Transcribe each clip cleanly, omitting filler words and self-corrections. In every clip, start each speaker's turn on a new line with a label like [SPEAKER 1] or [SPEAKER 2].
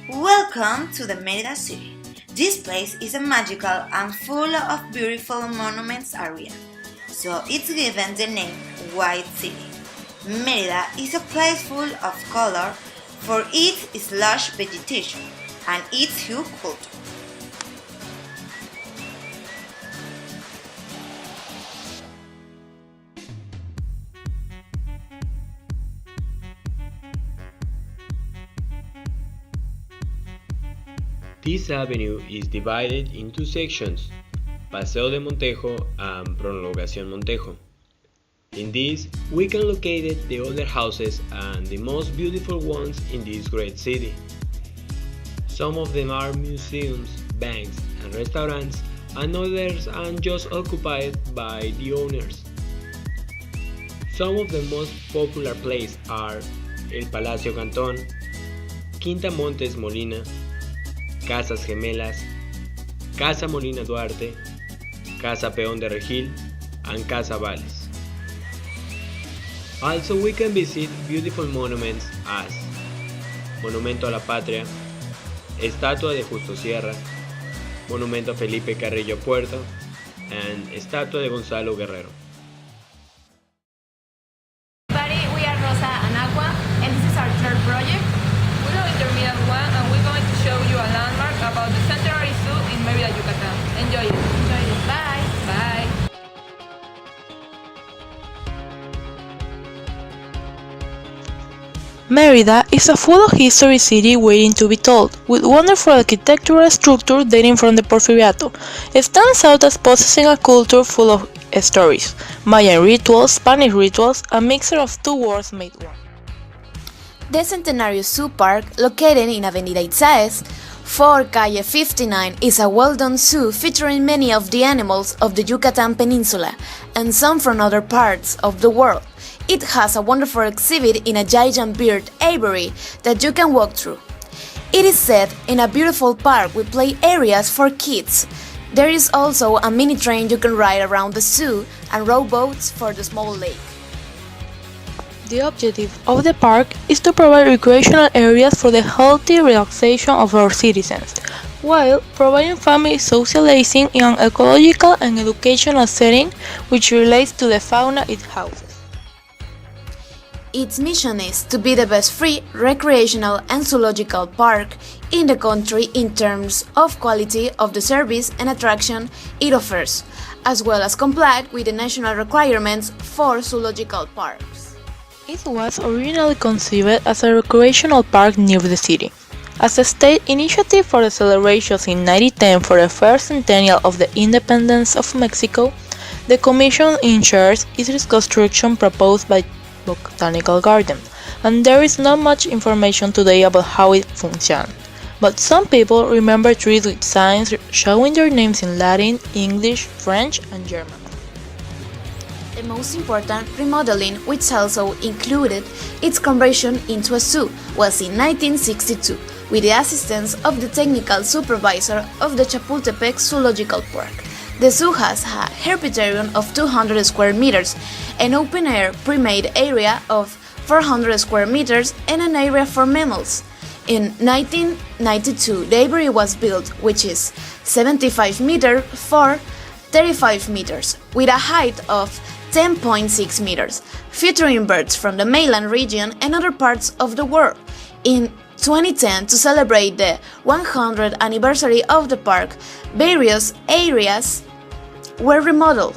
[SPEAKER 1] Welcome to the Mérida city. This place is a magical and full of beautiful monuments area, so it's given the name White City. Mérida is a place full of color for its lush vegetation and its huge culture.
[SPEAKER 2] This avenue is divided in two sections, Paseo de Montejo and Prolongación Montejo. In this, we can locate the older houses and the most beautiful ones in this great city. Some of them are museums, banks, and restaurants, and others are just occupied by the owners. Some of the most popular places are El Palacio Cantón, Quinta Montes Molina, Casas Gemelas, Casa Molina Duarte, Casa Peón de Regil, and Casa Vales. Also, we can visit beautiful monuments as Monumento a la Patria, Estatua de Justo Sierra, Monumento a Felipe Carrillo Puerto, and Estatua de Gonzalo Guerrero.
[SPEAKER 3] Everybody, we are Rosa and Aqua, and this is our third project.
[SPEAKER 4] We are intermediate one, and we're going to show you a landmark about the Centenary Zoo in Mérida, Yucatan. Enjoy it.
[SPEAKER 3] Enjoy it. Bye.
[SPEAKER 4] Bye.
[SPEAKER 5] Mérida is a full of history city waiting to be told, with wonderful architectural structure dating from the Porfiriato. It stands out as possessing a culture full of stories, Mayan rituals, Spanish rituals, a mixture of two worlds made one.
[SPEAKER 3] The Centenario Zoo Park, located in Avenida Itzáez, 4 Calle 59, is a well-done zoo featuring many of the animals of the Yucatan Peninsula and some from other parts of the world. It has a wonderful exhibit in a giant bird aviary that you can walk through. It is set in a beautiful park with play areas for kids. There is also a mini train you can ride around the zoo and rowboats for the small lake.
[SPEAKER 5] The objective of the park is to provide recreational areas for the healthy relaxation of our citizens, while providing family socializing in an ecological and educational setting which relates to the fauna it houses.
[SPEAKER 3] Its mission is to be the best free, recreational and zoological park in the country in terms of quality of the service and attraction it offers, as well as comply with the national requirements for zoological parks.
[SPEAKER 5] It was originally conceived as a recreational park near the city. As a state initiative for the celebrations in 1910 for the first centennial of the independence of Mexico, the commission ensures its construction proposed by Botanical Garden, and there is not much information today about how it functioned. But some people remember trees with signs showing their names in Latin, English, French, and German.
[SPEAKER 3] The most important remodeling, which also included its conversion into a zoo, was in 1962, with the assistance of the technical supervisor of the Chapultepec Zoological Park. The zoo has a herpetarium of 200 square meters, an open-air pre-made area of 400 square meters, and an area for mammals. In 1992, the aviary was built, which is 75 meters for 35 meters, with a height of 10.6 meters, featuring birds from the mainland region and other parts of the world. In 2010, to celebrate the 100th anniversary of the park, various areas were remodeled,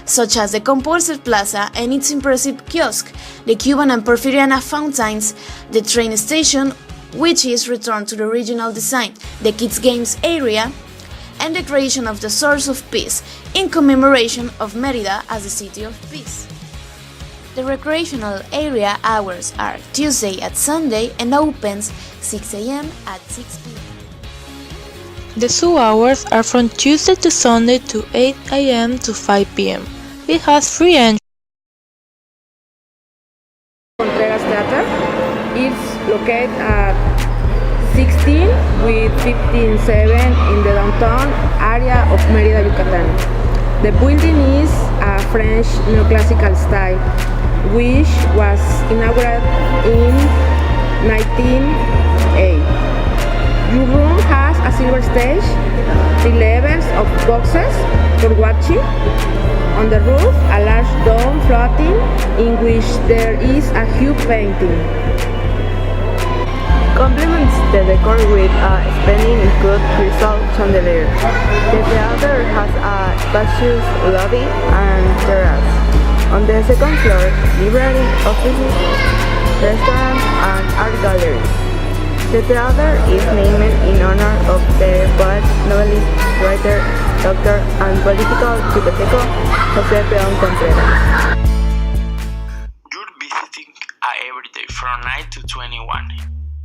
[SPEAKER 3] such as the Composite Plaza and its impressive kiosk, the Cuban and Porfiriana fountains, the train station, which is returned to the original design, the kids' games area, and the creation of the Source of Peace in commemoration of Mérida as the City of Peace. The recreational area hours are Tuesday at Sunday and opens 6 a.m. at 6 p.m.
[SPEAKER 5] The zoo hours are from Tuesday to Sunday to 8 a.m. to 5 p.m. It has free entry.
[SPEAKER 4] Contreras Theater is located at 16 with 15-7 in the downtown area of Mérida, Yucatan. The building is a French neoclassical style, which was inaugurated in 1908. Your room has a silver stage, 3 levels of boxes for watching. On the roof, a large dome floating in which there is a huge painting. Complements the decor with a spanning good crystal chandelier. The theater has a spacious lobby and terrace. On the second floor, library, offices, restaurants, and art galleries. The theater is named in honor of the poet, novelist, writer, doctor, and political yucateco José Peón Contreras.
[SPEAKER 6] You're visiting every day from 9 to 21.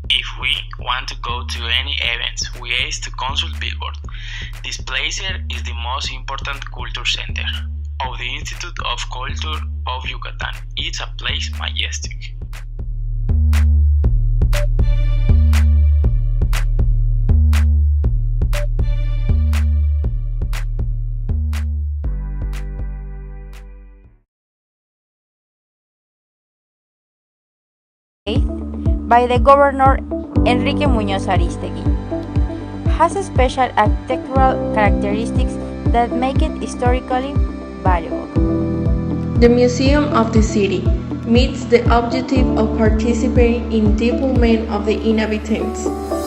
[SPEAKER 6] If we want to go to any events, we ask to consult Billboard. This place is the most important culture center of the Institute of Culture of Yucatan. It's a place majestic.
[SPEAKER 7] By the governor Enrique Muñoz Aristegui, has special architectural characteristics that make it historically valuable.
[SPEAKER 3] The Museum of the City meets the objective of participating in development of the inhabitants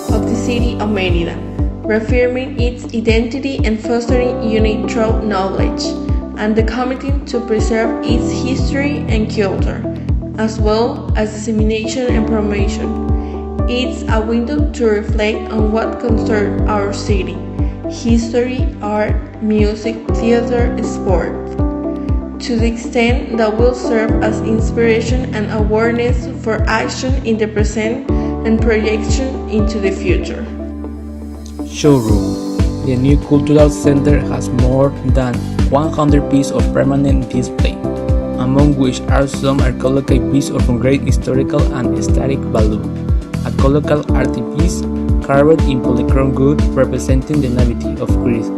[SPEAKER 3] of the city of Mérida, reaffirming its identity and fostering unity through knowledge, and the commitment to preserve its history and culture, as well as dissemination and promotion. It's a window to reflect on what concerns our city: history, art, music, theater, sport, to the extent that will serve as inspiration and awareness for action in the present and projection into the future.
[SPEAKER 8] Showroom. The new cultural center has more than 100 pieces of permanent display, among which are some archaeological pieces of great historical and aesthetic value. A colossal artipiece carved in polychrome wood representing the Nativity of Christ.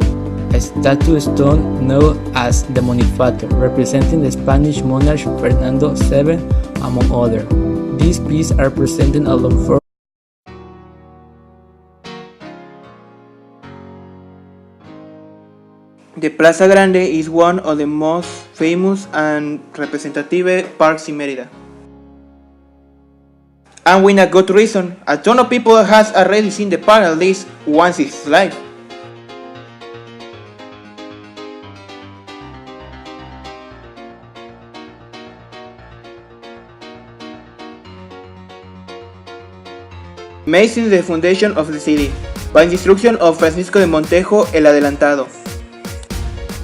[SPEAKER 8] A statue stone known as the Monifato, representing the Spanish monarch Fernando VII, among others. These pieces are presented along four.
[SPEAKER 9] The Plaza Grande is one of the most famous and representative parks in Mérida. And with a good reason. A ton of people has already seen the park at least once in his life. Made since the foundation of the city, by the instruction of Francisco de Montejo el Adelantado.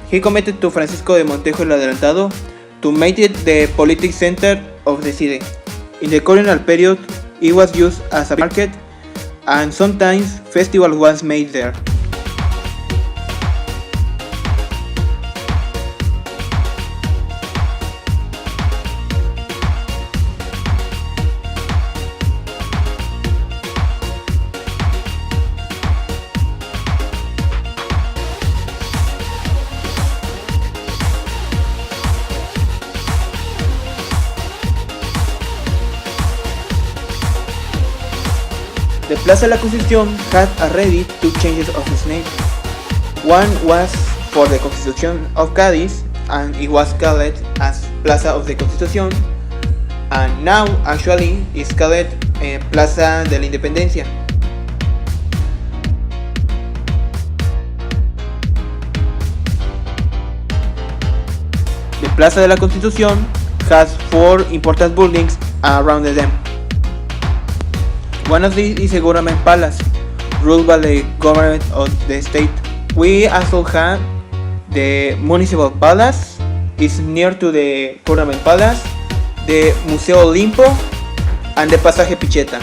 [SPEAKER 9] He committed to Francisco de Montejo el Adelantado to make it the politic center of the city. In the colonial period, it was used as a market, and sometimes festival was made there. The Plaza de la Constitución had already two changes of its name. One was for the Constitution of Cádiz, and it was called as Plaza of the Constitución, and now actually it's called Plaza de la Independencia. The Plaza de la Constitución has four important buildings around them. One of these is a government palace, ruled by the government of the state. We also have the municipal palace, it's near to the government palace, the Museo Olimpo, and the Pasaje Picheta.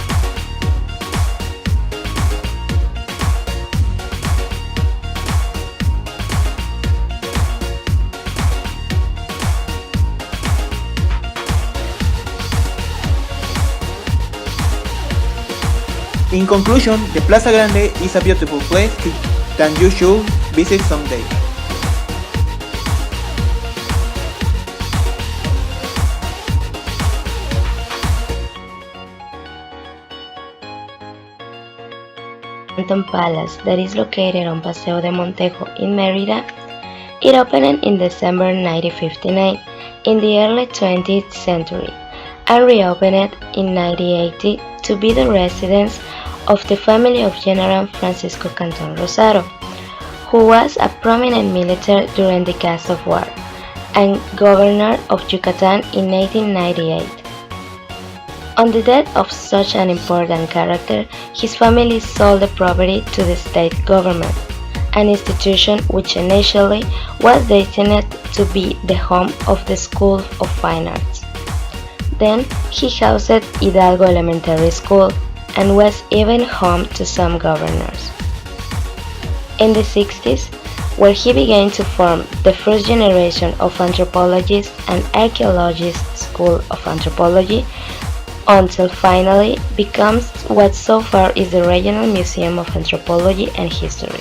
[SPEAKER 9] In conclusion, the Plaza Grande is a beautiful place that you should visit someday.
[SPEAKER 10] Palace that is located on Paseo de Montejo in Mérida. It opened in December 1959 in the early 20th century and reopened in 1980 to be the residence of the family of General Francisco Canton Rosado, who was a prominent military during the Cast of War and governor of Yucatan in 1898. On the death of such an important character, his family sold the property to the state government, an institution which initially was destined to be the home of the School of Fine Arts. Then he housed Hidalgo Elementary School and was even home to some governors. In the 60s, where he began to form the first generation of anthropologists and archaeologists School of Anthropology, until finally becomes what so far is the Regional Museum of Anthropology and History.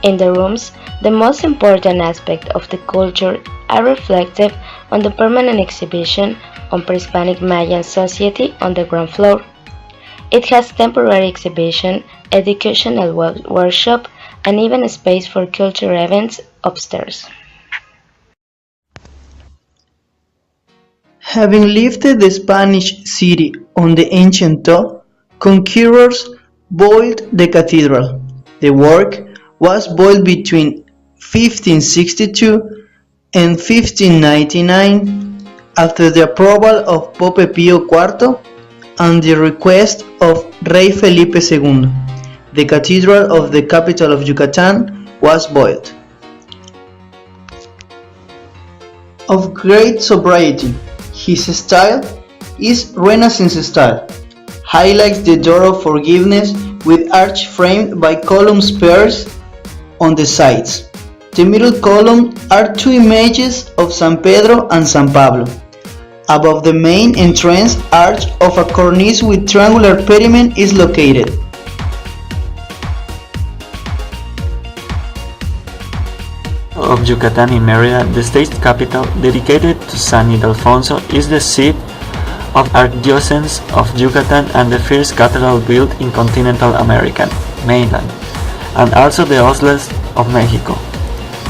[SPEAKER 10] In the rooms, the most important aspects of the culture are reflected on the permanent exhibition on pre-Hispanic Mayan society on the ground floor. It has temporary exhibition, educational workshop, and even a space for cultural events upstairs.
[SPEAKER 11] Having lifted the Spanish city on the ancient toe, conquerors built the cathedral. The work was built between 1562 and 1599 after the approval of Pope Pio IV and the request of Rey Felipe II. The cathedral of the capital of Yucatan was built. Of great sobriety, his style is Renaissance style, highlights the door of forgiveness with arch framed by column spurs on the sides. The middle column are two images of San Pedro and San Pablo. Above the main entrance arch of a cornice with triangular pediment is located.
[SPEAKER 6] Of Yucatan in Mérida, the state capital, dedicated to San Ildefonso, is the seat of Archdiocese of Yucatan and the first cathedral built in continental American mainland, and also the oldest of Mexico.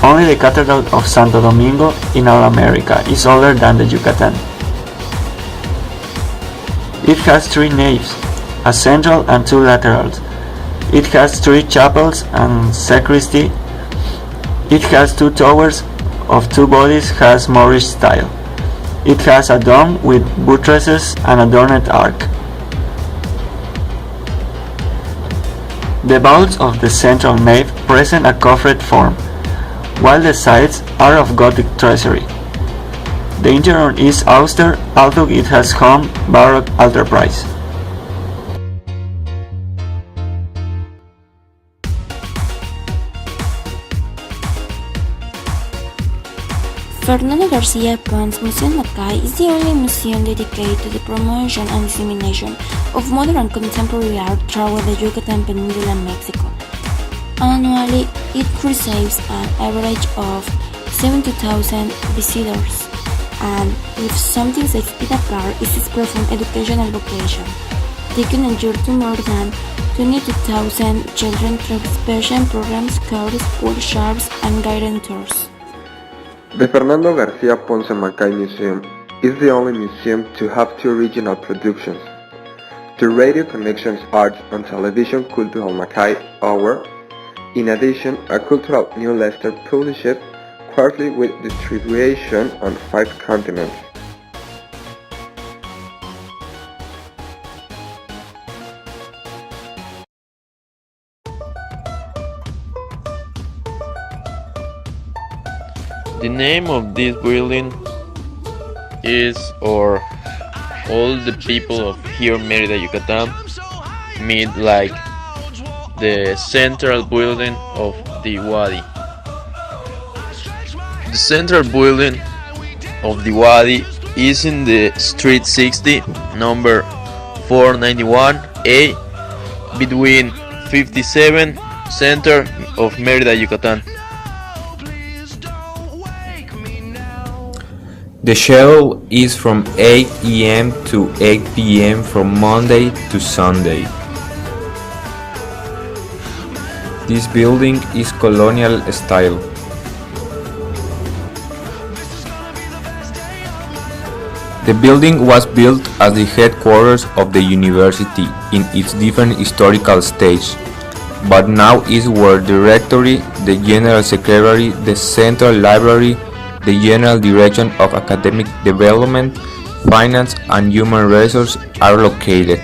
[SPEAKER 6] Only the Cathedral of Santo Domingo in all America is older than the Yucatan. It has three naves, a central and two laterals. It has three chapels and sacristy. It has two towers of two bodies, has Moorish style. It has a dome with buttresses and adorned arch. The vaults of the central nave present a coffered form, while the sides are of Gothic tracery. The interior is austere, although it has some Baroque enterprise.
[SPEAKER 12] Fernando Garcia Ponce's Museum Macay is the only museum dedicated to the promotion and dissemination of modern and contemporary art throughout the Yucatan Peninsula, Mexico. Annually, it receives an average of 70,000 visitors, and if something sets it apart is its profound educational vocation, taking a year to more than 22,000 children through special programs, courses, workshops, and guided tours.
[SPEAKER 13] The Fernando Garcia Ponce Macay Museum is the only museum to have two original productions. The Radio Connections Arts and Television Cultural Macay Hour. In addition, a cultural newsletter published quarterly with distribution on 5 continents.
[SPEAKER 14] The name of this building is, or all the people of here Mérida, Yucatan meet like the central building of the Wadi. The central building of the Wadi is in the street 60, number 491A, between 57 center of Mérida, Yucatan.
[SPEAKER 15] The schedule is from 8 a.m. to 8 p.m. from Monday to Sunday. This building is colonial style. The building was built as the headquarters of the university in its different historical stages, but now is where the rectory, the general secretary, the central library, the general direction of academic development, finance and human resources are located.